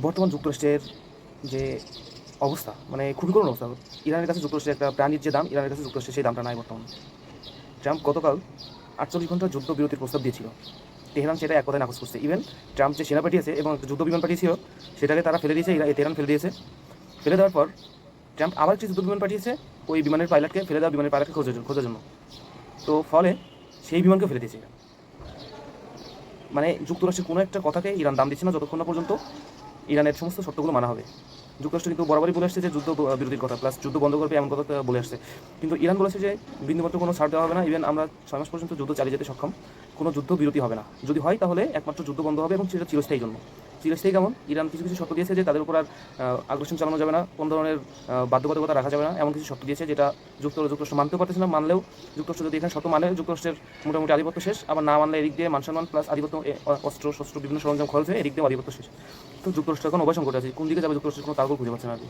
বর্তমান যুক্তরাষ্ট্রের যে অবস্থা, মানে খুবই করুণ অবস্থা। ইরানের কাছে যুক্তরাষ্ট্রের একটা প্রাণীর যে দাম, ইরানের কাছে যুক্তরাষ্ট্রের সেই দামটা নাই বর্তমানে। ট্রাম্প গতকাল 48 ঘন্টা যুদ্ধবিরতির প্রস্তাব দিয়েছিল। তেহরান সেটা এক কথায় নাকচ করছে। ইভেন ট্রাম্প যে সেনা পাঠিয়েছে এবং একটা যুদ্ধ বিমান পাঠিয়েছিল, সেটাকে তারা ফেলে দিয়েছে, তেহরান ফেলে দিয়েছে। ফেলে দেওয়ার পর ট্রাম্প আবার একটি যুদ্ধ বিমান পাঠিয়েছে ওই বিমানের পাইলটকে, ফেলে দেওয়া বিমানের পাইলটকে খোঁজার জন্য। তো ফলে সেই বিমানকে ফেলে দিয়েছে ইরান। মানে যুক্তরাষ্ট্রের কোনো একটা কথাকে ইরান দাম দিচ্ছে না যতক্ষণ না পর্যন্ত ইরানের সমস্ত শর্তগুলো মানা হবে। যুক্তরাষ্ট্র কিন্তু বরাবরই বলে আসছে যে যুদ্ধ বিরতির কথা, প্লাস যুদ্ধ বন্ধ করবে এমন কথা বলে আসছে। কিন্তু ইরান বলেছে যে বিন্দুমাত্র কোনো ছাড় দেওয়া হবে না, ইভেন আমরা 6 মাস পর্যন্ত যুদ্ধ চালিয়ে যেতে সক্ষম, কোনো যুদ্ধ বিরতি হবে না। যদি হয় তাহলে একমাত্র যুদ্ধ বন্ধ হবে এবং সেটা চিরস্থায়ী জন্য। চিরস্থায়ী কেমন? ইরান কিছু কিছু শর্ত দিয়েছে যে তাদের উপর আর আগ্রাসন চালানো যাবে না, কোনো ধরনের বাধ্যবাধকতা রাখা যাবে না, এমন কিছু শর্ত দিয়েছে যেটা যুক্তরাষ্ট্র মানতেও পারতেছে না। মানলেও যুক্তরাষ্ট্র যদি এখানে শর্ত মানে যুক্তরাষ্ট্রের মোটামুটি আধিপত্য শেষ, আবার না মানলে এদিক দিয়ে মানসম্মান প্লাস আধিপত্য, অস্ত্র শস্ত্র বিভিন্ন সরঞ্জাম খরচ হয়ে এদিক দিয়ে আধিপত্য শেষ। তো যুক্তরাষ্ট্র এখন অবয় সংকটে আছে, কোন দিকে যাবে যুক্তরাষ্ট্রের কোনো তালগোল খুঁজে পাচ্ছে না আর কি।